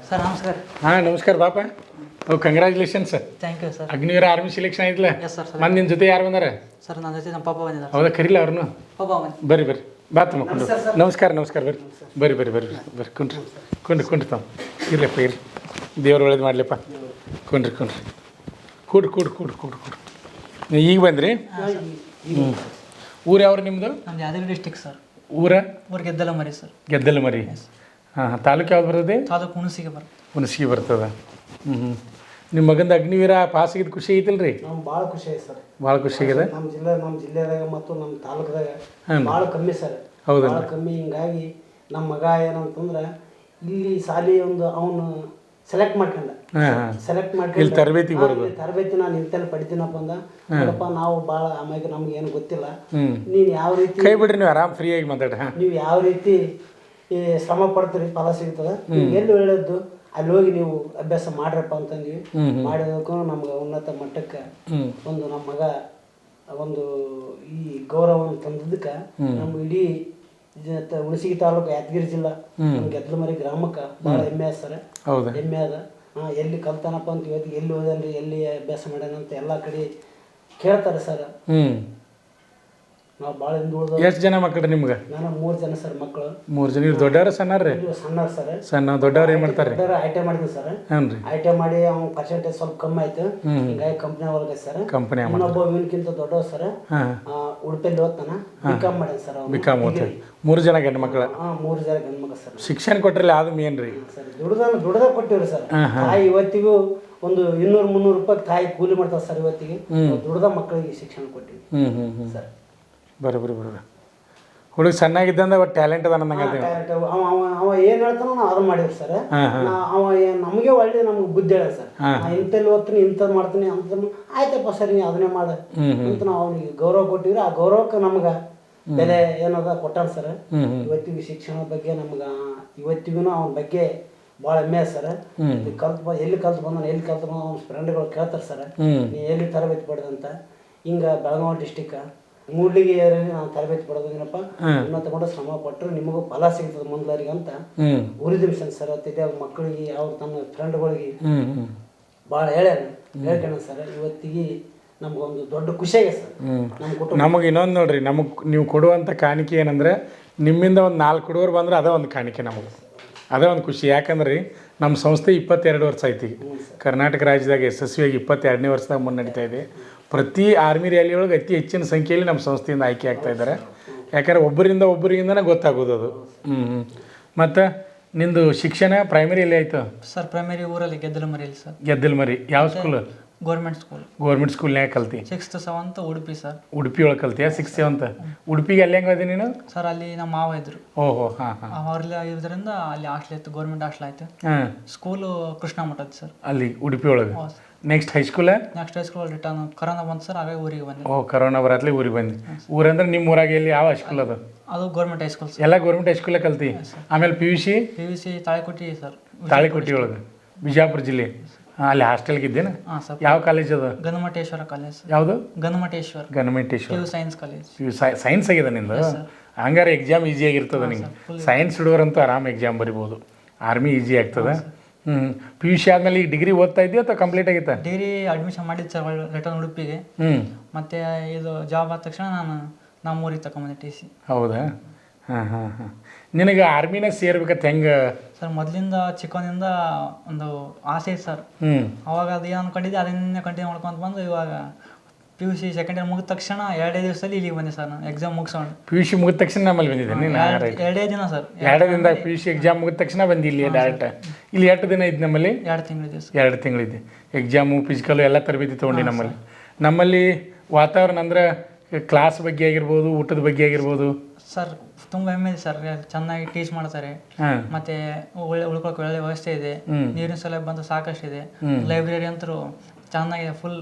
Sir ನಮಸ್ಕಾರ. ಹಾಂ ನಮಸ್ಕಾರ ಬಾಪ. Congratulation sir. Thank you sir. Agniveer army selection ಆಯ್ತಲ್ಲ. Yes sir. ಮತ್ತೆ ನಿನ್ನ ಜೊತೆ ಯಾರು ಬಂದಾರ? ಸರ್ ನನ್ನ ಜೊತೆ ನಮ್ಮ ಪಾಪ ಬಂದಿದ್ದಾರೆ. ಹೌದಾ, ಕರಿಲ್ಲ ಅವ್ರನ್ನು? ಪಾಪ ಬಂದು ಬರ್ರಿ ಬರ್ರಿ ಬಾ ತಮ್ಮ ಕುಂಡ್ರು. ನಮಸ್ಕಾರ ನಮಸ್ಕಾರ. ಬರ್ರಿ ಬರ್ರಿ ಬರ್ರಿ ಬರ್ರಿ ಬರ್ರಿ ಕುಂಡ್ರಿ ಕುಂಡ್ರಿ ತಮ್ಮ. ಇರ್ಲಪ್ಪ ಇರ್ಲಿ, ದೇವ್ರು ಒಳ್ಳೇದು ಮಾಡಲಿಪ್ಪ. ಕುಂಡ್ರಿ ಕೂಡ್ರಿ. ನೀವು ಈಗ ಬಂದ್ರಿ? ಹ್ಞೂ. ಊರು ಯಾವ್ರು ನಿಮ್ಮದು? ನಮ್ದು ಯಾದಗಿರಿ ಡಿಸ್ಟಿಕ್ ಸರ್. ಊರು ಗೆದ್ದಲ ಮರಿ ಸರ್. ಗೆದ್ದಲ ಮರಿ. ಹಾಂ ತಾಲೂಕು ಯಾವ್ದು ಬರ್ತದೆ? ತಾಲೂಕು ಹುಣಸಿಗೆ ಬರ್ತದೆ. ಹುಣಸಿಗೆ ಬರ್ತದ. ನಿಮ್ಮ ಮಗಂದು ಅಗ್ನಿವೀರ ಪಾಸ್ ಆಗಿದ್ದು ಖುಷಿ ಐತಿಲ್ರಿ? ನಮ್ಗೆ ಭಾಳ ಖುಷಿ ಐತೆ ಸರ್. ಭಾಳ ಖುಷಿ ಆಗಿದೆ. ನಮ್ಮ ಜಿಲ್ಲೆದಾಗ ಮತ್ತು ನಮ್ಮ ತಾಲೂಕದಾಗ ಭಾಳ ಕಮ್ಮಿ ಸರ್. ಹೌದಾ? ಭಾಳ ಕಮ್ಮಿ. ಹಿಂಗಾಗಿ ನಮ್ಮ ಮಗ ಏನಂತಂದ್ರೆ ಇಲ್ಲಿ ಸಾಲಿ ಅವನು ಸೆಲೆಕ್ಟ್ ಮಾಡ್ಕೊಂಡ. ಸೆಲೆಕ್ಟ್ ಮಾಡ್ಕೊಂಡು ಇಲ್ಲಿ ತರಬೇತಿ ಬರೋದು. ತರಬೇತಿ ನಾನು ಇಂತೆಲ್ಲ ಪಡಿತೀನಪ್ಪ ಅಂದ. ನೋಡಪ್ಪ ನಾವು ಭಾಳ ಆಮ್ಯಾಗ ನಮ್ಗೆ ಏನು ಗೊತ್ತಿಲ್ಲ, ನೀನು ಯಾವ ರೀತಿ ಕೈ ಬಿಡ್ರಿ, ನೀವು ಆರಾಮ್ ಫ್ರೀಯಾಗಿ ಮಾತಾಡ. ನೀವು ಯಾವ ರೀತಿ ಈ ಶ್ರಮ ಪಡ್ತೀರಿ ಫಲ ಸಿಗ್ತದೆ. ಎಲ್ಲಿ ಒಳ್ಳೇದು ಅಲ್ಲಿ ಹೋಗಿ ನೀವು ಅಭ್ಯಾಸ ಮಾಡ್ರಪ್ಪ ಅಂತಂದ್ವಿ. ಮಾಡಿದಕ್ಕೂ ನಮ್ಗೆ ಉನ್ನತ ಮಟ್ಟಕ್ಕೆ ಒಂದು ನಮ್ಮ ಮಗ ಒಂದು ಈ ಗೌರವವನ್ನು ತಂದಿದ್ದಕ್ಕೆ ನಮ್ಮ ಇಡೀ ಹುಣಸಗಿ ತಾಲೂಕು ಯಾದಗಿರಿ ಜಿಲ್ಲಾ ಗೆದ್ದಲಮರಿ ಗ್ರಾಮಕ್ಕೆ ಭಾಳ ಹೆಮ್ಮೆ ಅದ ಸರ್. ಹೆಮ್ಮೆ ಅದ. ಎಲ್ಲಿ ಕಲ್ತಾನಪ್ಪ ಅಂತ ಇವತ್ತಿಗೆ ಎಲ್ಲಿ ಓದನ್ರಿ, ಎಲ್ಲಿ ಅಭ್ಯಾಸ ಮಾಡ್ಯಾನಂತ ಎಲ್ಲ ಕಡೆ ಕೇಳ್ತಾರೆ ಸರ್. ನಾವು ಭಾಳ ಹಿಂದುಳಿದ. ಎಷ್ಟು ಜನ ಮಕ್ಕಳು ನಿಮ್ಗೆ? ನಾನು 3 ಜನ ಸರ್ ಮಕ್ಕಳು. 3 ಜನ. ಇವ್ರು ದೊಡ್ಡವ್ರ ಸಣ್ಣವ್ರಿ? ಸಣ್ಣವ್ರು ಸರ್. ಸಣ್ಣ ದೊಡ್ಡವ್ರು ಏನು ಮಾಡ್ತಾರೆ? ಐ.ಟಿ.ಐ ಮಾಡಿದ್ವಿ ಸರ್. ಹ್ಞೂ ರೀ. ಐ.ಟಿ.ಐ ಮಾಡಿ ಅವ್ನ ಪರ್ಸೆಂಟೇಜ್ ಸ್ವಲ್ಪ ಕಮ್ಮಿ ಆಯ್ತು. ಹಿಂಗಾಗಿ ಕಂಪ್ನಿ ಒಳಗೆ ಸರ್. ಕಂಪನಿ ಇನ್ನೊಬ್ಬ ಇವನ್ಕಿಂತ ದೊಡ್ಡವ ಸರ್. ಉಡುಪಿಯಲ್ಲಿ ಓದ್ತಾನ. ಬಿಕಾಮ್ ಮಾಡ್ಯಾನ ಸರ್. ಬಿಕಾಮ್ ಓದ್ತಾರೆ. 3 ಜನ ಗಂಡು ಮಕ್ಕಳ? 3 ಜನ ಗಂಡು ಮಕ್ಕಳು ಸರ್. ಶಿಕ್ಷಣ ಕೊಟ್ರಲ್ಲ, ಅದು ಮೇನ್ ರೀ ಸರ್. ದುಡ್ದ ಕೊಟ್ಟಿವ್ರಿ ಸರ್. ತಾಯಿ ಇವತ್ತಿಗೂ ಒಂದು 200-300 ರೂಪಾಯಿ ತಾಯಿ ಕೂಲಿ ಮಾಡ್ತಾರೆ ಸರ್. ಇವತ್ತಿಗೆ ದುಡ್ದ ಮಕ್ಕಳಿಗೆ ಶಿಕ್ಷಣ ಕೊಟ್ಟಿವಿ ಸರ್. ಬರೋಬ್ಬರಿ. ಹುಡುಗ ಸಣ್ಣಾಗಿದ್ದಂದ ಒಟ್ಟು ಟ್ಯಾಲೆಂಟ್ ಅದ ನಂಗೆ. ಅವ ಏನ್ ಹೇಳ್ತಾನೋ ನಾವು ಅದನ್ನ ಮಾಡಿವ್ರಿ ಸರ್. ಅವ ನಮಗೆ ಒಳ್ಳೆ ನಮ್ಗೆ ಬುದ್ಧಿ ಹೇಳ ಸರ್. ಇಂಥಲ್ಲಿ ಓದ್ತೀನಿ, ಇಂಥದ್ದು ಮಾಡ್ತೀನಿ ಅಂತ. ಆಯ್ತಪ್ಪ ಸರ್, ನೀ ಅದನ್ನೇ ಮಾಡ ಅಂತ ನಾವು ಅವನಿಗೆ ಗೌರವ ಕೊಟ್ಟಿವ್ರಿ. ಆ ಗೌರವಕ್ಕೆ ನಮ್ಗೆ ಬೆಲೆ ಏನದ ಕೊಟ್ಟಾನ ಸರ್. ಇವತ್ತಿಗೂ ಶಿಕ್ಷಣದ ಬಗ್ಗೆ ನಮ್ಗೆ ಇವತ್ತಿಗೂ ಅವನ ಬಗ್ಗೆ ಭಾಳ ಹೆಮ್ಮೆ ಸರ್. ಎಲ್ಲಿ ಕಲ್ತು ಬಂದ ಅವ್ನ ಫ್ರೆಂಡ್ಗಳು ಕೇಳ್ತಾರೆ ಸರ್, ನೀ ಎಲ್ಲಿ ತರಬೇತಿ ಪಡೆದಂತ. ಹಿಂಗ ಬೆಳಗಾವಿ ಡಿಸ್ಟಿಕ್ ಮೂಡ್ಲಿಗೆ ನಾವು ತರಬೇತಿ ಪಡೆದೇನಪ್ಪ, ಉನ್ನತ ಮಟ್ಟ ಶ್ರಮ ಪಟ್ಟರು ನಿಮಗೂ ಫಲ ಸಿಗ್ತದೆ ಮುಂದ್ಲರಿಗೆ ಅಂತ ಉರಿದಿಮ್ಸನ್ ಸರ್. ಅತ್ತಿದ್ದೆ ಮಕ್ಕಳಿಗೆ ಅವ್ರು ತನ್ನ ಫ್ರೆಂಡ್ಗಳಿಗೆ ಭಾಳ ಹೇಳ್ಕೊಂಡ ಸರ್. ಇವತ್ತಿಗೆ ನಮ್ಗೊಂದು ದೊಡ್ಡ ಖುಷಿ ಆಗಿದೆ ಸರ್. ನಮ್ಮ ಕುಟುಂಬ ನಮಗೆ ಇನ್ನೊಂದು ನೋಡ್ರಿ, ನಮಗೆ ನೀವು ಕೊಡುವಂಥ ಕಾಣಿಕೆ ಏನಂದ್ರೆ, ನಿಮ್ಮಿಂದ ಒಂದು 4 ಹುಡುಗರು ಬಂದ್ರೆ ಅದೇ ಒಂದು ಕಾಣಿಕೆ ನಮಗೆ. ಅದೇ ಒಂದು ಖುಷಿ. ಯಾಕಂದ್ರೆ ರೀ, ನಮ್ಮ ಸಂಸ್ಥೆ 22 ವರ್ಷ ಐತಿ. ಕರ್ನಾಟಕ ರಾಜ್ಯದಾಗ ಯಶಸ್ವಿಯಾಗಿ 22ನೇ ವರ್ಷದಾಗ ಮುನ್ನಡೀತಾ ಇದೆ. ಪ್ರತಿ ಆರ್ಮಿ ರ್ಯಾಲಿ ಒಳಗೆ ಅತಿ ಹೆಚ್ಚಿನ ಸಂಖ್ಯೆಯಲ್ಲಿ ನಮ್ಮ ಸಂಸ್ಥೆಯಿಂದ ಆಯ್ಕೆ ಆಗ್ತಾ ಇದ್ದಾರೆ. ಯಾಕಂದರೆ ಒಬ್ಬರಿಂದನೇ ಗೊತ್ತಾಗೋದು ಅದು. ಮತ್ತು ನಿಂದು ಶಿಕ್ಷಣ ಪ್ರೈಮರಿ ಎಲ್ಲಿ ಆಯಿತು ಸರ್? ಪ್ರೈಮರಿ ಊರಲ್ಲಿ ಗೆದ್ದಲಮರಿಯಲ್ಲಿ ಸರ್. ಗೆದ್ದಲಮರಿ ಯಾವ ಸ್ಕೂಲ್? ಗೌರ್ಮೆಂಟ್ ಸ್ಕೂಲ್ನಾಗ ಕಲ್ತಿ? 6th 7th Udupi sir. Udupi ಒಳಗೆ ಕಲ್ತಿಯಾ? 6th 7th ಉಡುಪಿಗೆ ಅಲ್ಲಿ ಹೆಂಗೆ ಹೋದಿ ನೀನು? ಸರ್ ಅಲ್ಲಿ ನಮ್ಮ ಮಾವ ಇದ್ರು. ಓಹೋ. ಅವ್ರಲ್ಲಿ ಇರೋದ್ರಿಂದ ಅಲ್ಲಿ ಹಾಸ್ಟೆಲ್ ಇತ್ತು, ಗೌರ್ಮೆಂಟ್ ಹಾಸ್ಟೆಲ್ ಆಯ್ತು. ಸ್ಕೂಲು ಕೃಷ್ಣ ಮಠದ ಸರ್, ಅಲ್ಲಿ ಉಡುಪಿ ಒಳಗೆ. ನೆಕ್ಸ್ಟ್ ಹೈಸ್ಕೂಲ್ ರಿಟರ್ನ್ ಕರೋನಾ ಬಂತು ಸರ್. ಹಾಗಾಗಿ ಊರಿಗೆ ಬಂದೆ. ಕರೋನಾ ಬರತ್ಲಿ ಊರಿಗೆ ಬಂದು. ಊರಂದ್ರೆ ನಿಮ್ಮ ಊರಾಗ ಎಲ್ಲಿ ಯಾವ ಹೈಸ್ಕೂಲ್ ಅದು? ಅದು ಗೌರ್ಮೆಂಟ್ ಹೈಸ್ಕೂಲ್ ಸರ್. ಎಲ್ಲ ಗೌರ್ಮೆಂಟ್ ಹೈಸ್ಕೂಲೇ ಕಲ್ತಿ? ಆಮೇಲೆ PUC ತಾಳಿಕೋಟಿ ಸರ್. ತಾಳಿಕೋಟಿ ಒಳಗೆ, ಬಿಜಾಪುರ ಜಿಲ್ಲೆ. ಅಲ್ಲಿ ಹಾಸ್ಟೆಲ್ಗೆ ಇದ್ದೇನೆ. ಯಾವ ಕಾಲೇಜ್ ಅದು? ಗಣಮಟೇಶ್ವರ ಕಾಲೇಜ್. ಯಾವುದು? ಗಣಮಟೇಶ್ವರ ಸೈನ್ಸ್ ಕಾಲೇಜ್. ಸೈನ್ಸ್ ಆಗಿದೆ ನಿಂದು? ಹಂಗಾರೆ ಎಕ್ಸಾಮ್ ಈಸಿ ಆಗಿರ್ತದೆ ನಿಂಗೆ. ಸೈನ್ಸ್ ಹುಡುಗರಂತೂ ಆರಾಮ್ ಎಕ್ಸಾಮ್ ಬರಿಬೋದು. ಆರ್ಮಿ ಈಸಿ ಆಗ್ತದೆ. PUC ಆದ್ಮೇಲೆ ಈಗ ಡಿಗ್ರಿ ಓದ್ತಾ ಇದೆಯಾ ಅಥವಾ ಕಂಪ್ಲೀಟ್ ಆಗಿತ್ತಾ? ಡಿಗ್ರಿ ಅಡ್ಮಿಷನ್ ಮಾಡಿದ್ದು ಸರ್ ರಿಟರ್ನ್ ಉಡುಪಿಗೆ. ಮತ್ತೆ ಇದು ಜಾಬ್ ಆದ ತಕ್ಷಣ ನಮ್ಮ ಊರಿಗೆ ತಗೊಂಬಂದೆ TC. ಹೌದಾ? ನಿನಗೆ ಆರ್ಮಿನಾಗ ಸೇರ್ಬೇಕಂತ ಹೆಂಗೆ ಸರ್? ಮೊದಲಿಂದ ಚಿಕ್ಕವನಿಂದ ಒಂದು ಆಸೆ ಇತ್ತು ಸರ್. ಅವಾಗ ಅದು ಏನು ಅನ್ಕೊಂಡಿದ್ದೆ ಅದನ್ನೇ ಕಂಟಿನ್ಯೂ ಮಾಡ್ಕೊಂತ ಬಂದು ಇವಾಗ PUC ಸೆಕೆಂಡ್ ಇಯರ್ ಮುಗಿದ ತಕ್ಷಣ 2 ದಿವಸದಲ್ಲಿ ಇಲ್ಲಿಗೆ ಬಂದೆ ಸರ್. ನಾನು ಎಕ್ಸಾಮ್ ಮುಗಿಸೋಣ. PUC ಮುಗಿದ ತಕ್ಷಣ ನಮ್ಮಲ್ಲಿ ಬಂದಿದ್ದೆ ನೀನು? 2 ದಿನ ಸರ್. 2 ದಿನದಾಗ PUC ಎಕ್ಸಾಮ್ ಮುಗಿದ ತಕ್ಷಣ ಬಂದು ಇಲ್ಲಿ ಡೈರೆಕ್ಟ್. ಇಲ್ಲಿ 8 ದಿನ ಇದ್ದು ನಮ್ಮಲ್ಲಿ? 2 ತಿಂಗಳಿದೆ ಸರ್. 2 ತಿಂಗಳಿದ್ದೆ. ಎಕ್ಸಾಮು ಫಿಸಿಕಲು ಎಲ್ಲ ತರಬೇತಿ ತೊಗೊಂಡು ನಮ್ಮಲ್ಲಿ ವಾತಾವರಣ ಅಂದ್ರೆ ಕ್ಲಾಸ್ ಬಗ್ಗೆ ಆಗಿರ್ಬೋದು, ಊಟದ ಬಗ್ಗೆ ಆಗಿರ್ಬೋದು ಸರ್ ತುಂಬ ಹೆಮ್ಮೆ ಇದೆ ಸರ್. ಚೆನ್ನಾಗಿ ಟೀಚ್ ಮಾಡ್ತಾರೆ. ಮತ್ತೆ ಉಳ್ಕೊಳಕ್ಕೆ ಒಳ್ಳೆ ವ್ಯವಸ್ಥೆ ಇದೆ. ನೀರಿನ ಸೌಲಭ್ಯ ಬಂದು ಸಾಕಷ್ಟಿದೆ. ಲೈಬ್ರರಿ ಅಂತೂ ಚೆನ್ನಾಗಿದೆ. ಫುಲ್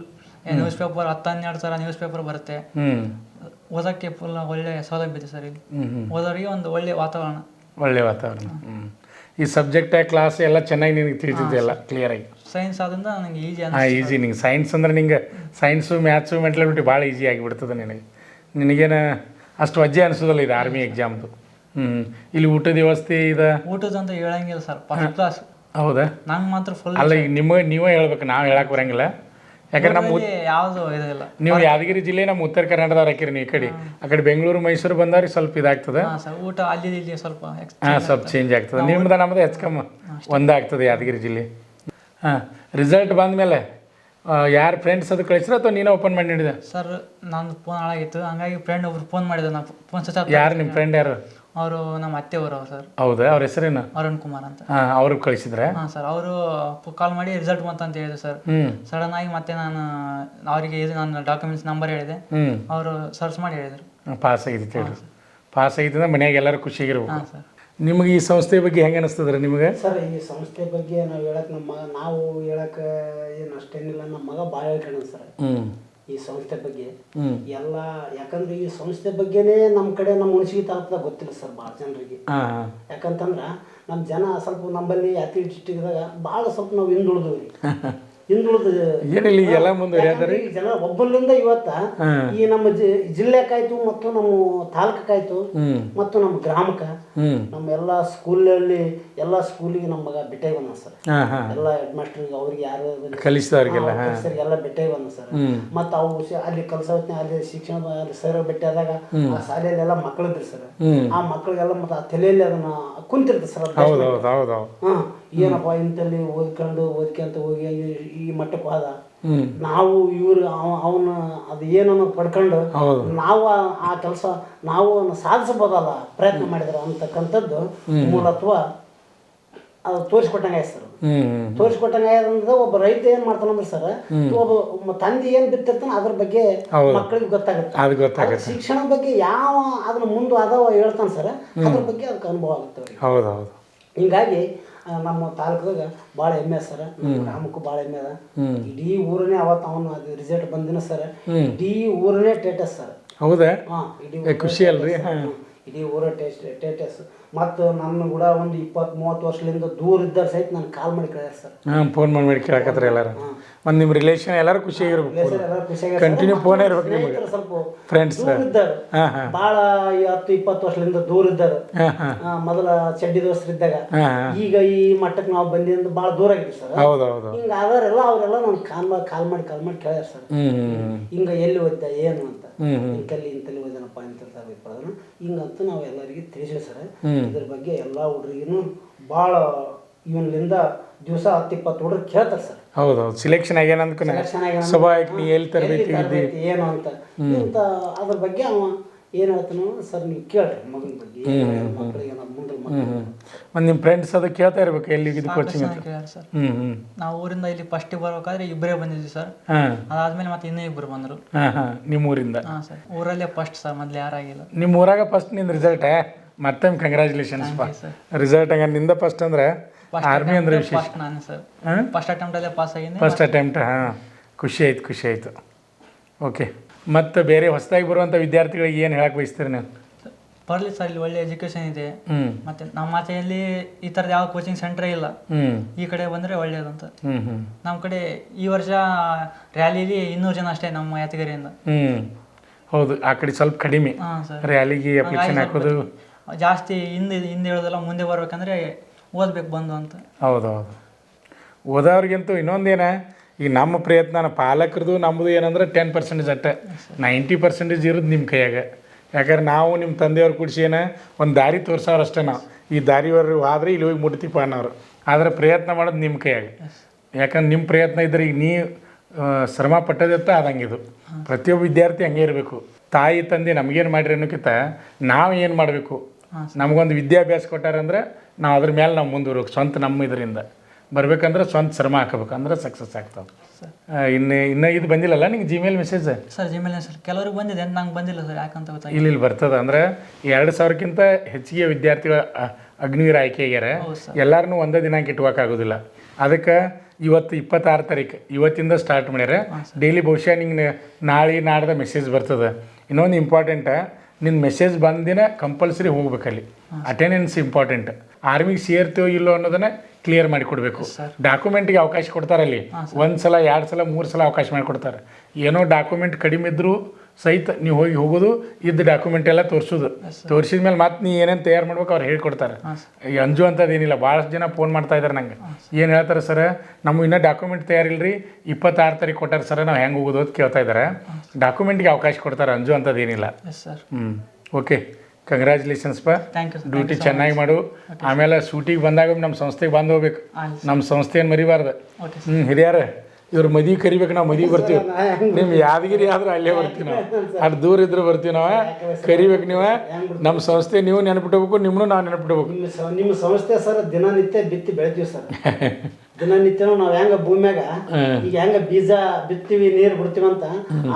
ನ್ಯೂಸ್ ಪೇಪರ್ 10-12 ಥರ ನ್ಯೂಸ್ ಪೇಪರ್ ಬರುತ್ತೆ. ಓದೋಕ್ಕೆ ಫುಲ್ ಒಳ್ಳೆ ಸೌಲಭ್ಯ ಇದೆ ಸರ್. ಇಲ್ಲಿ ಓದೋರಿಗೆ ಒಂದು ಒಳ್ಳೆ ವಾತಾವರಣ. ಈ ಸಬ್ಜೆಕ್ಟ್ ಕ್ಲಾಸ್ ಎಲ್ಲ ಚೆನ್ನಾಗಿ ನಿನಗೆ ತಿಳಿದಿದೆ ಎಲ್ಲ ಕ್ಲಿಯರಾಗಿ? ಸೈನ್ಸ್ ಆದ್ರಿಂದ ನನಗೆ ಈಸಿ. ನಿಂಗೆ ಸೈನ್ಸ್ ಅಂದ್ರೆ ನಿಂಗೆ ಸೈನ್ಸು ಮ್ಯಾಥ್ಸು ಮೆಂಟಲಿಟಿ ಭಾಳ ಈಸಿ ಆಗಿಬಿಡ್ತದೆ ನಿನಗೇನು ಅಷ್ಟು ವಜ್ಜೆ ಅನಿಸೋದಲ್ಲ ಇದು ಆರ್ಮಿ ಎಕ್ಸಾಮ್ದು. ಇಲ್ಲಿ ಊಟದ ವ್ಯವಸ್ಥೆ ಇದೆ? ಊಟದ ಅಂತ ಹೇಳಂಗಿಲ್ಲ ಸರ್. ಫಸ್ಟ್ ಕ್ಲಾಸ್ ಹೌದಾ? ನಂಗೆ ಮಾತ್ರ ಫುಲ್ ಅಲ್ಲ ಈಗ ನೀವೇ ಹೇಳ್ಬೇಕು, ನಾವು ಹೇಳಕ್ಕೆ ಬರಂಗಿಲ್ಲ. ಯಾಕಂದ್ರೆ ನಮ್ಮ ಯಾವುದು ಇದಿಲ್ಲ. ನೀವು ಯಾದಗಿರಿ ಜಿಲ್ಲೆ ನಮ್ಮ ಉತ್ತರ ಕರ್ನಾಟಕದವ್ರು ಹಾಕಿರಿ ನೀವು ಆ ಕಡೆ ಬೆಂಗಳೂರು ಮೈಸೂರು ಬಂದವ್ರಿಗೆ ಸ್ವಲ್ಪ ಇದಾಗ್ತದೆ. ಹಾಂ ಸರ್, ಊಟ ಅಲ್ಲಿ ಇಲ್ಲಿ ಸ್ವಲ್ಪ ಸ್ವಲ್ಪ ಚೇಂಜ್ ಆಗ್ತದೆ. ನಿಮ್ದು ನಮ್ಮದು ಹೆಚ್ಚು ಒಂದಾಗ್ತದೆ ಯಾದಗಿರಿ ಜಿಲ್ಲೆ. ರಿಸಲ್ಟ್ ಬಂದಮೇಲೆ ಯಾರು ಫ್ರೆಂಡ್ಸ್ ಅದು ಕಳಿಸಿದ್ರೆ ಅಥವಾ ನೀನೇ ಓಪನ್ ಮಾಡಿ ನೀಡಿದೆ? ಸರ್ ನಂದು ಫೋನ್ ಹಾಳಾಗಿತ್ತು, ಹಂಗಾಗಿ ಫ್ರೆಂಡ್ ಒಬ್ರು ಫೋನ್ ಮಾಡಿದೆ. ನಾನು ಫೋನ್ ಸ್ವಿಚ್ ಆಫ್. ಯಾರು ನಿಮ್ಮ ಫ್ರೆಂಡ್ ಯಾರು? ಅವರು ನಮ್ಮ ಅತ್ತೆಯವರು ಸರ್. ಹೌದಾ? ಅವ್ರ ಹೆಸರೇನು? ಅರುಣ್ ಕುಮಾರ್ ಅಂತ. ಅವ್ರಿಗೆ ಕಳಿಸಿದ್ರೆ? ಹಾಂ ಸರ್, ಅವರು ಕಾಲ್ ಮಾಡಿ ರಿಸಲ್ಟ್ ಬಂತು ಅಂತ ಹೇಳಿದ್ರು ಸರ್. ಸಡನ್ ಆಗಿ ಮತ್ತೆ ನಾನು ಅವರಿಗೆ ನನ್ನ ಡಾಕ್ಯುಮೆಂಟ್ಸ್ ನಂಬರ್ ಹೇಳಿದೆ, ಅವರು ಸರ್ಚ್ ಮಾಡಿ ಹೇಳಿದರು ಪಾಸ್ ಆಗಿತ್ತು ಹೇಳಿ. ಪಾಸ್ ಆಗಿತ್ತು ಮನ್ಯಾಗ ಎಲ್ಲರೂ ಖುಷಿಯಾಗಿರ್ಬೇಕು. ಹಾಂ ಸರ್. ನಿಮಗೆ ಈ ಸಂಸ್ಥೆ ಬಗ್ಗೆ ಹೆಂಗೆ ಅನಿಸ್ತದ್ರಿ ನಿಮಗೆ? ಸರ್ ಈ ಸಂಸ್ಥೆ ಬಗ್ಗೆ ನಾವು ಹೇಳಕ್ಕೆ ನಾವು ಹೇಳಕ್ಕೆ ಏನು ಅಷ್ಟೇನಿಲ್ಲ. ನಮ್ಮ ಮಗ ಭಾಳ ಹೇಳ್ಕೊಂಡ ಸರ್ ಈ ಸಂಸ್ಥೆ ಬಗ್ಗೆ ಎಲ್ಲ. ಯಾಕಂದ್ರೆ ಈ ಸಂಸ್ಥೆ ಬಗ್ಗೆನೇ ನಮ್ಮ ಕಡೆ ನಮ್ಮ ಹುಣಸಗಿ ತಾಲೂಕದಾಗ ಗೊತ್ತಿಲ್ಲ ಸರ್ ಭಾಳ ಜನರಿಗೆ. ಯಾಕಂತಂದ್ರೆ ನಮ್ಮ ಜನ ಸ್ವಲ್ಪ ನಮ್ಮಲ್ಲಿ ಯಾದಗಿರಿ ಡಿಸ್ಟಿಕ್ದಾಗ ಭಾಳ ಸ್ವಲ್ಪ ನಾವು ಹಿಂದುಳಿದ್ವಿ. ಏನಿಲ್ಲ ಎಲ್ಲ ಮುಂದುವರಿಯಾದ್ರಿ ಜನ ಒಬ್ಬರಿಂದ ಇವತ್ತ ಈ ನಮ್ಮ ಜಿಲ್ಲೆಕಾಯ್ತು ಮತ್ತು ನಮ್ಮ ತಾಲೂಕಾಯ್ತು ಮತ್ತು ನಮ್ಮ ಗ್ರಾಮಕ್ಕ ನಮ್ಮ ಎಲ್ಲಾ ಸ್ಕೂಲಲ್ಲಿ ಎಲ್ಲಾ ಸ್ಕೂಲಿಗೆ ನಮ್ಮ ಮಗ ಭೇಟಿಯಾಗಿ ಬಂದ ಸರ್. ಎಲ್ಲ ಹೆಡ್ ಮಾಸ್ಟರ್ಗೆ ಅವ್ರಿಗೆ ಯಾರು ಕಲಿಸಿದವ್ರಿಗೆಲ್ಲ ಎಲ್ಲ ಭೇಟಿಯಾಗಿ ಬಂದ ಸರ್. ಮತ್ತು ಅವು ಅಲ್ಲಿ ಕಲ್ಸೋತ್ನ ಅಲ್ಲಿ ಶಿಕ್ಷಣ ಅಲ್ಲಿ ಸರ್ ಭೇಟಿ ಆದಾಗ ಆ ಶಾಲೆಯಲ್ಲಿ ಎಲ್ಲ ಮಕ್ಕಳಿದ್ರಿ ಸರ್. ಆ ಮಕ್ಕಳಿಗೆಲ್ಲ ಮತ್ತೆ ಆ ತಲೆಯಲ್ಲಿ ಅದನ್ನ ಕುಂತಿರ್ತದೆ ಸರ್. ಏನಪ್ಪ ಇಂತಲ್ಲಿ ಓದ್ಕೊಂತ ಹೋಗಿ ಈ ಮಟ್ಟಕ್ಕೆ ಹೋದ, ನಾವು ಇವ್ರು ಅವನ ಅದು ಏನನ್ನು ಪಡ್ಕೊಂಡು ನಾವು ಆ ಕೆಲಸ ನಾವು ಸಾಧಿಸಬಹುದಲ್ಲ ಪ್ರಯತ್ನ ಮಾಡಿದ್ರೆ ಅಂತಕ್ಕಂಥದ್ದು ಮೂಲತ್ವ ಅದು ತೋರಿಸ್ಕೊಟ್ಟಂಗೆ ಆಯ್ತು ಸರ್. ತೋರಿಸ್ಕೊಟ್ಟಂಗೆ ಆಯ್ತಂದ್ರೆ ಒಬ್ಬ ರೈತ ಏನ್ ಮಾಡ್ತಾನಂದ್ರೆ ಸರ್, ಒಬ್ಬ ತಂದೆ ಏನ್ ಬಿತ್ತಿರ್ತಾನ ಅದ್ರ ಬಗ್ಗೆ ಮಕ್ಕಳಿಗೆ ಗೊತ್ತಾಗುತ್ತೆ. ಶಿಕ್ಷಣದ ಬಗ್ಗೆ ಯಾವ ಅದನ್ನ ಮುಂದೆ ಅದಾವ ಹೇಳ್ತಾನೆ ಸರ್, ಅದ್ರ ಬಗ್ಗೆ ಅದಕ್ಕೆ ಅನುಭವ ಆಗುತ್ತೆ. ಹಿಂಗಾಗಿ ನಮ್ಮ ತಾಲೂಕದಾಗ ಭಾಳ ಹೆಮ್ಮೆ ಸರ್. ನಮ್ಮ ಗ್ರಾಮಕ್ಕೂ ಭಾಳ ಹೆಮ್ಮೆ ಅದ. ಇಡೀ ಊರನೇ ಅವತ್ತು ಅವನು ಅದು ರಿಸಲ್ಟ್ ಬಂದಿನ ಸರ್, ಇಡೀ ಊರನೇ ಟೇಟಸ್ ಸರ್. ಹೌದಾ? ಇಡೀ ಖುಷಿ ಅಲ್ರಿ? ಇಡೀ ಊರ ಟೇಟಸ್. ಮತ್ತು ನನ್ನ ಕೂಡ ಒಂದು 20-30 ವರ್ಷದಿಂದ ದೂರ ಇದ್ದಾರೆ ಸಹಿತ ನಾನು ಕಾಲ್ ಮಾಡಿ ಕೇಳ್ಯಾರ ಸರ್. ಫೋನ್ ಮಾಡಿ ಕೇಳಕತ್ತಾರೆ ಎಲ್ಲಾರು. ಮತ್ತು ನಿಮ್ಮ ರಿಲೇಷನ್ ಎಲ್ಲರೂ ಖುಷಿಯಾಗಿರ್ಬೇಕು, ಕಂಟಿನ್ಯೂ ಫೋನ್ ಇರ್ಬೇಕು ನಿಮಗೆ. ಸ್ವಲ್ಪ ಫ್ರೆಂಡ್ಸ್ ಇದ್ದಾರೆ ಭಾಳ 10-20 ವರ್ಷದಿಂದ ದೂರ ಇದ್ದಾರೆ. ಮೊದಲ ಚಡ್ಡಿ ದೋಸ್ತರಿದ್ದಾಗ ಈಗ ಈ ಮಟ್ಟಕ್ಕೆ ನಾವು ಬಂದಿಂದ ಭಾಳ ದೂರ ಆಗಿದ್ವಿ ಸರ್. ಹೌದೌದು. ಹಿಂಗ ಅವರೆಲ್ಲ ನಾನು ಕಾಲ್ ಮಾಡಿ ಕೇಳ್ಯಾರ ಸರ್. ಹಿಂಗ ಎಲ್ಲಿ ಓದ್ತಾ ಏನು ಅಂತ, ಇಂತಲ್ಲಿ ಓದನಪ್ಪ ಇಂಥದ್ದು ಹಿಂಗಂತೂ ನಾವು ಎಲ್ಲರಿಗೆ ತಿಳಿಸಿವಿ ಸರ್. ಇದ್ರ ಬಗ್ಗೆ ಎಲ್ಲ ಹುಡುಗರಿಗೂ ಭಾಳ ಇವನ್ಲಿಂದ ದಿವಸ 10-20 ಹುಡುಗರು ಕೇಳ್ತಾರೆ ಸರ್. ಹೌದೌದು. ಸಿಲೆಕ್ಷನ್ ಆಗ್ಯಾನ ಸ್ವಾಭಾವಿಕ ನೀ ಎಲ್ಲಿ ತರಬೇತಿ ಏನು ಅಂತ ಇಂಥ ಅದ್ರ ಬಗ್ಗೆ ಅವ ಏನು ಹೇಳ್ತಾನೋ ಸರ್ ನೀವು ಕೇಳ್ರಿ ಮಗನ ಬಗ್ಗೆ ಮಕ್ಕಳಿಗೆ ಮುಂದೆ. ಮತ್ತು ನಿಮ್ಮ ಫ್ರೆಂಡ್ಸ್ ಅದು ಕೇಳ್ತಾ ಇರ್ಬೇಕು ಎಲ್ಲಿ ಇದು ಕೋಚಿಂಗ್ ಅಂತ. ಸರ್ ನಾವು ಊರಿಂದ ಇಲ್ಲಿ ಫಸ್ಟಿಗೆ ಬರ್ಬೇಕಾದ್ರೆ ಇಬ್ಬರೇ ಬಂದಿದ್ವಿ ಸರ್. ಅದಾದ್ಮೇಲೆ ಮತ್ತೆ ಇನ್ನೂ ಇಬ್ಬರು ಬಂದರು. ನಿಮ್ಮ ಊರಿಂದ? ಹಾಂ ಸರ್, ಊರಲ್ಲೇ ಫಸ್ಟ್ ಸರ್, ಮೊದಲು ಯಾರಾಗಿಲ್ಲ. ನಿಮ್ಮ ಊರಾಗ ಫಸ್ಟ್ ನಿಂದು ರಿಸಲ್ಟ್ ಮತ್ತೊಮ್ಮೆ ಕಂಗ್ರ್ಯಾಚುಲೇಷನ್ಸ್ ಪಾ. ರಿಸಲ್ಟ್ ಹಂಗ ನಿಂದ ಫಸ್ಟ್ ಅಂದ್ರೆ ಆರ್ಮಿ ಅಂದ್ರೆ ವಿಶೇಷ. ನಾನು ಸರ್ ಫಸ್ಟ್ ಅಟೆಂಪ್ಟಲ್ಲೇ ಪಾಸ್ ಆಗಿದ್ದೀನಿ. First attempt. ಖುಷಿ ಆಯ್ತು. ಓಕೆ. ಮತ್ತು ಬೇರೆ ಹೊಸದಾಗಿ ಬರುವಂಥ ವಿದ್ಯಾರ್ಥಿಗಳಿಗೆ ಏನು ಹೇಳಕ್ಕೆ ಬಯಸ್ತೀರಿ ನೀವು? ಬರಲಿ ಸರ್, ಇಲ್ಲಿ ಒಳ್ಳೆ ಎಜುಕೇಶನ್ ಇದೆ. ಮತ್ತೆ ನಮ್ಮ ಆಚೆಯಲ್ಲಿ ಈ ಥರದ್ದು ಯಾವ ಕೋಚಿಂಗ್ ಸೆಂಟ್ರೇ ಇಲ್ಲ. ಈ ಕಡೆ ಬಂದರೆ ಒಳ್ಳೆಯದಂತ. ನಮ್ಮ ಕಡೆ ಈ ವರ್ಷ ರ್ಯಾಲಿಲಿ 200 ಜನ ಅಷ್ಟೇ ನಮ್ಮ ಯಾದಗಿರಿಯಿಂದ. ಹೌದು, ಆ ಕಡೆ ಸ್ವಲ್ಪ ಕಡಿಮೆ ರ್ಯಾಲಿಗೆ ಅಪ್ಲಿಕೇಶನ್ ಹಾಕೋದು ಜಾಸ್ತಿ. ಹಿಂದೆ ಹೇಳೋದಲ್ಲ, ಮುಂದೆ ಬರ್ಬೇಕಂದ್ರೆ ಓದ್ಬೇಕು ಬಂದು ಅಂತ. ಹೌದೌದು. ಓದೋರಿಗಂತೂ ಇನ್ನೊಂದೇನ, ಈಗ ನಮ್ಮ ಪ್ರಯತ್ನ ಪಾಲಕರದು ನಮ್ಮದು ಏನಂದ್ರೆ 10% ಅಷ್ಟೇ. 90% ಇರೋದು ನಿಮ್ಮ ಕೈಯಾಗ. ಯಾಕಂದ್ರೆ ನಾವು ನಿಮ್ಮ ತಂದೆಯವ್ರು ಕೂಡಿಸಿ ಒಂದು ದಾರಿ ತೋರ್ಸೋರು ಅಷ್ಟೇ. ನಾವು ಈ ದಾರಿಯವರು ಆದ್ರೆ ಇಲ್ಲಿ ಹೋಗಿ ಮುಟ್ತೀಪ ಅನ್ನೋರು. ಆದರೆ ಪ್ರಯತ್ನ ಮಾಡೋದು ನಿಮ್ಮ ಕೈಯಾಗ. ಯಾಕಂದ್ರೆ ನಿಮ್ಮ ಪ್ರಯತ್ನ ಇದ್ದರೆ ಈಗ ನೀವು ಶ್ರಮ ಪಟ್ಟದಿರ್ತ ಆದಂಗಿದು. ಪ್ರತಿಯೊಬ್ಬ ವಿದ್ಯಾರ್ಥಿ ಹಂಗೆ ಇರಬೇಕು. ತಾಯಿ ತಂದೆ ನಮಗೇನು ಮಾಡಿರಿ ಅನ್ನೋಕ್ಕಿಂತ ನಾವು ಏನು ಮಾಡಬೇಕು, ನಮಗೊಂದು ವಿದ್ಯಾಭ್ಯಾಸ ಕೊಟ್ಟಾರಂದ್ರೆ ನಾವು ಅದ್ರ ಮೇಲೆ ನಾವು ಮುಂದುವರ್ಬೇಕು. ಸ್ವಂತ ನಮ್ಮ ಇದರಿಂದ ಬರ್ಬೇಕಂದ್ರೆ ಸ್ವಂತ ಶ್ರಮ ಹಾಕಬೇಕು, ಅಂದ್ರೆ ಸಕ್ಸಸ್ ಆಗ್ತಾವೆ. ಇನ್ನು ಇದು ಬಂದಿಲ್ಲಲ್ಲ ನಿಂಗೆ Gmail message? Sir Gmail sir ಕೆಲವ್ರಿಗೆ ಬಂದಿದೆ, ನಂಗೆ ಬಂದಿಲ್ಲ ಸರ್. ಯಾಕಂತ ಗೊತ್ತಾಗಿ ಇಲ್ಲಿ ಬರ್ತದೆ. ಅಂದ್ರೆ 2000ಕ್ಕಿಂತ ಹೆಚ್ಚಿಗೆ ವಿದ್ಯಾರ್ಥಿಗಳ ಅಗ್ನಿವೀರ ಆಯ್ಕೆ ಆಗ್ಯಾರ. ಎಲ್ಲರನ್ನೂ ಒಂದೇ ದಿನಾಂಕ ಇಟ್ಕೋಕ್ಕಾಗೋದಿಲ್ಲ. ಅದಕ್ಕೆ ಇವತ್ತು 26 ತಾರೀಕು ಇವತ್ತಿಂದ ಸ್ಟಾರ್ಟ್ ಮಾಡ್ಯಾರ. ಡೈಲಿ ಬಹುಶಃ ನಿಂಗೆ ನಾಳೆ ನಾಡ್ದ ಮೆಸೇಜ್ ಬರ್ತದೆ. ಇನ್ನೊಂದು ಇಂಪಾರ್ಟೆಂಟ್, ನಿನ್ನ ಮೆಸೇಜ್ ಬಂದಿನ ಕಂಪಲ್ಸರಿ ಹೋಗ್ಬೇಕಲ್ಲಿ. Attendance important. ಆರ್ಮಿಗೆ ಸೇರ್ತೀವೋ ಇಲ್ಲೋ ಅನ್ನೋದನ್ನ ಕ್ಲಿಯರ್ ಮಾಡಿ ಕೊಡಬೇಕು. ಡಾಕ್ಯುಮೆಂಟ್ಗೆ ಅವಕಾಶ ಕೊಡ್ತಾರೆ ಅಲ್ಲಿ, 1 ಸಲ 2 ಸಲ 3 ಸಲ ಅವಕಾಶ ಮಾಡಿಕೊಡ್ತಾರೆ. ಏನೋ ಡಾಕ್ಯುಮೆಂಟ್ ಕಡಿಮೆ ಇದ್ದರೂ ಸಹಿತ ನೀವು ಹೋಗೋದು ಇದ್ದ ಡಾಕ್ಯುಮೆಂಟ್ ಎಲ್ಲ ತೋರಿಸೋದು, ತೋರಿಸಿದ ಮೇಲೆ ಮತ್ತೆ ನೀವು ಏನೇನು ತಯಾರು ಮಾಡ್ಬೇಕು ಅವ್ರು ಹೇಳ್ಕೊಡ್ತಾರೆ. ಅಂಜು ಅಂತದೇನಿಲ್ಲ. ಭಾಳಷ್ಟು ಜನ ಫೋನ್ ಮಾಡ್ತಾ ಇದ್ದಾರೆ ನಂಗೆ, ಏನು ಹೇಳ್ತಾರೆ ಸರ್ ನಮ್ಗೆ ಇನ್ನೂ ಡಾಕ್ಯುಮೆಂಟ್ ತಯಾರಿಲ್ರಿ, 26 ತಾರೀಕು ಕೊಟ್ಟಾರೆ ಸರ್, ನಾವು ಹೆಂಗೆ ಹೋಗೋದು ಅಂತ ಕೇಳ್ತಾ ಇದ್ದಾರೆ. ಡಾಕ್ಯುಮೆಂಟ್ಗೆ ಅವಕಾಶ ಕೊಡ್ತಾರೆ, ಅಂಜು ಅಂತದೇನಿಲ್ಲ. ಓಕೆ, ಕಂಗ್ರ್ಯಾಚುಲೇಷನ್ಸ್ ಪಾ, ಡ್ಯೂಟಿ ಚೆನ್ನಾಗಿ ಮಾಡು. ಆಮೇಲೆ ಶೂಟಿಗೆ ಬಂದಾಗ ನಮ್ಮ ಸಂಸ್ಥೆಗೆ ಬಂದು ಹೋಗ್ಬೇಕು, ನಮ್ಮ ಸಂಸ್ಥೆಯನ್ನು ಮರಿಬಾರ್ದು. ಹಿರಿಯರ ಇವ್ರು ಮದುವೆ ಕರಿಬೇಕು, ನಾವು ಮದುವೆ ಬರ್ತೀವಿ. ನಿಮ್ಮ ಯಾದಗಿರಿ ಆದ್ರೆ ಅಲ್ಲೇ ಬರ್ತೀವಿ ನಾವು, ಅಷ್ಟು ದೂರ ಇದ್ರೆ ಬರ್ತೀವಿ ನಾವು. ಕರಿಬೇಕು ನೀವು, ನಮ್ಮ ಸಂಸ್ಥೆ ನೀವು ನೆನಪಿಟ್ಬೇಕು, ನಿಮ್ಮನ್ನು ನಾವು ನೆನಪಿಟ್ಬೇಕು. ನಿಮ್ಮ ಸಂಸ್ಥೆ ಸರ್ ದಿನನಿತ್ಯ ಬಿತ್ತಿ ಬೆಳಿತೀವಿ ಸರ್. ದಿನನಿತ್ಯನೂ ನಾವು ಹೆಂಗ ಭೂಮ್ಯಾಗ ಈಗ ಹೆಂಗ ಬೀಜ ಬಿತ್ತೀವಿ ನೀರು ಬಿಡ್ತೀವಿ ಅಂತ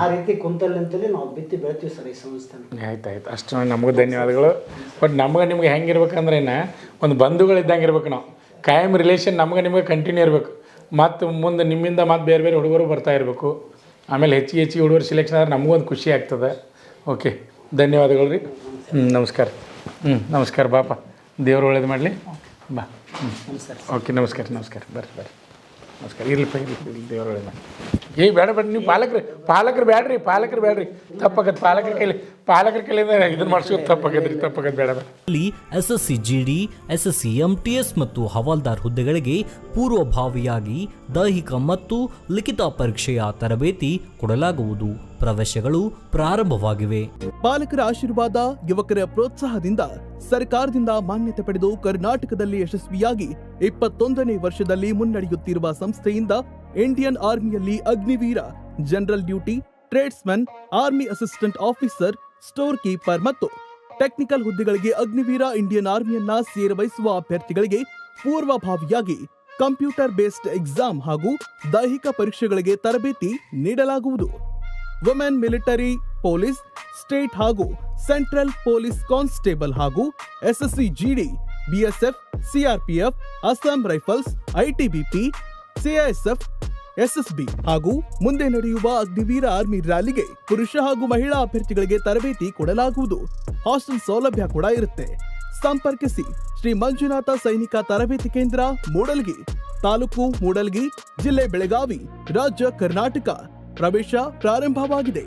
ಆ ರೀತಿ ಕುಂತಲ್ಲಿಂತಲೇ ನಾವು ಬಿತ್ತಿ ಬೆಳಿತೀವಿ ಸರ್ ಈ ಸಂಸ್ಥೆ. ಆಯ್ತು, ಅಷ್ಟು ನಮಗೂ ಧನ್ಯವಾದಗಳು. ಬಟ್ ನಮಗೆ ನಿಮ್ಗೆ ಹೆಂಗಿರ್ಬೇಕಂದ್ರೆ ಒಂದು ಬಂಧುಗಳಿದ್ದಂಗೆ ಇರ್ಬೇಕು ನಾವು. ಕಾಯಂ ರಿಲೇಷನ್ ನಮ್ಗೆ ನಿಮ್ಗೆ ಕಂಟಿನ್ಯೂ ಇರಬೇಕು. ಮತ್ತು ಮುಂದೆ ನಿಮ್ಮಿಂದ ಮತ್ತು ಬೇರೆ ಬೇರೆ ಹುಡುಗರು ಬರ್ತಾ ಇರಬೇಕು. ಆಮೇಲೆ ಹೆಚ್ಚಿಗೆ ಹುಡುಗರು ಸೆಲೆಕ್ಷನ್ ಆದ್ರೆ ನಮಗೊಂದು ಖುಷಿ ಆಗ್ತದೆ. ಓಕೆ, ಧನ್ಯವಾದಗಳು ರೀ. ನಮಸ್ಕಾರ. ನಮಸ್ಕಾರ ಬಾಪ, ದೇವ್ರು ಒಳ್ಳೇದು ಮಾಡಲಿ. ಬಾ. ಓಕೆ, ನಮಸ್ಕಾರ. ಬರ್ರಿ. ನಮಸ್ಕಾರ. ಇರ್ಲಿಪ್ಪ, ದೇವ್ರು ಒಳ್ಳೇದು ಮಾಡಿ. ಬೇಡ ನೀವು ಪಾಲಕರು ಬ್ಯಾಡ್ರಿ. ಪಾಲಕರ ಕೈಲಿಂದ ಇದನ್ನು ಮಾಡಿಸೋದು ತಪ್ಪಾಗದ್ರಿ. ಬೇಡ. ಅಲ್ಲಿ SSC GD, SSC MTS ಮತ್ತು ಹವಾಲ್ದಾರ್ ಹುದ್ದೆಗಳಿಗೆ ಪೂರ್ವಭಾವಿಯಾಗಿ ದೈಹಿಕ ಮತ್ತು ಲಿಖಿತ ಪರೀಕ್ಷೆಯ ತರಬೇತಿ ಕೊಡಲಾಗುವುದು. ಪ್ರವೇಶಗಳು ಪ್ರಾರಂಭವಾಗಿವೆ. ಪಾಲಕರ ಆಶೀರ್ವಾದ, ಯುವಕರ ಪ್ರೋತ್ಸಾಹದಿಂದ ಸರ್ಕಾರದಿಂದ ಮಾನ್ಯತೆ ಪಡೆದು ಕರ್ನಾಟಕದಲ್ಲಿ ಯಶಸ್ವಿಯಾಗಿ 21ನೇ ವರ್ಷದಲ್ಲಿ ಮುನ್ನಡೆಯುತ್ತಿರುವ ಸಂಸ್ಥೆಯಿಂದ ಇಂಡಿಯನ್ ಆರ್ಮಿಯಲ್ಲಿ Agniveer, general duty, tradesman, army assistant officer, store keeper ಮತ್ತು ಟೆಕ್ನಿಕಲ್ ಹುದ್ದೆಗಳಿಗೆ ಅಗ್ನಿವೀರ ಇಂಡಿಯನ್ ಆರ್ಮಿಯನ್ನ ಸೇರಬಯಸುವ ಅಭ್ಯರ್ಥಿಗಳಿಗೆ ಪೂರ್ವಭಾವಿಯಾಗಿ ಕಂಪ್ಯೂಟರ್ ಬೇಸ್ಡ್ ಎಕ್ಸಾಮ್ ಹಾಗೂ ದೈಹಿಕ ಪರೀಕ್ಷೆಗಳಿಗೆ ತರಬೇತಿ ನೀಡಲಾಗುವುದು. ವುಮೆನ್ ಮಿಲಿಟರಿ, ಪೊಲೀಸ್, ಸ್ಟೇಟ್ ಹಾಗೂ ಸೆಂಟ್ರಲ್ ಪೊಲೀಸ್ ಕಾನ್ಸ್ಟೇಬಲ್ ಹಾಗೂ SSC GD, BSF, CRPF, Assam rifles, ITBP, CISF, SSB ಹಾಗೂ ಮುಂದೆ ನಡೆಯುವ ಅಗ್ನಿವೀರ ಆರ್ಮಿ ರ್ಯಾಲಿಗೆ ಪುರುಷ ಹಾಗೂ ಮಹಿಳಾ ಅಭ್ಯರ್ಥಿಗಳಿಗೆ ತರಬೇತಿ ಕೊಡಲಾಗುವುದು. ಹಾಸ್ಟೆಲ್ ಸೌಲಭ್ಯ ಕೂಡ ಇರುತ್ತೆ. ಸಂಪರ್ಕಿಸಿ ಶ್ರೀ ಮಂಜುನಾಥ ಸೈನಿಕ ತರಬೇತಿ ಕೇಂದ್ರ, ಮೂಡಲ್ಗಿ, ತಾಲೂಕು ಮೂಡಲ್ಗಿ, ಜಿಲ್ಲೆ ಬೆಳಗಾವಿ, ರಾಜ್ಯ ಕರ್ನಾಟಕ. ಪ್ರವೇಶ ಪ್ರಾರಂಭವಾಗಿದೆ.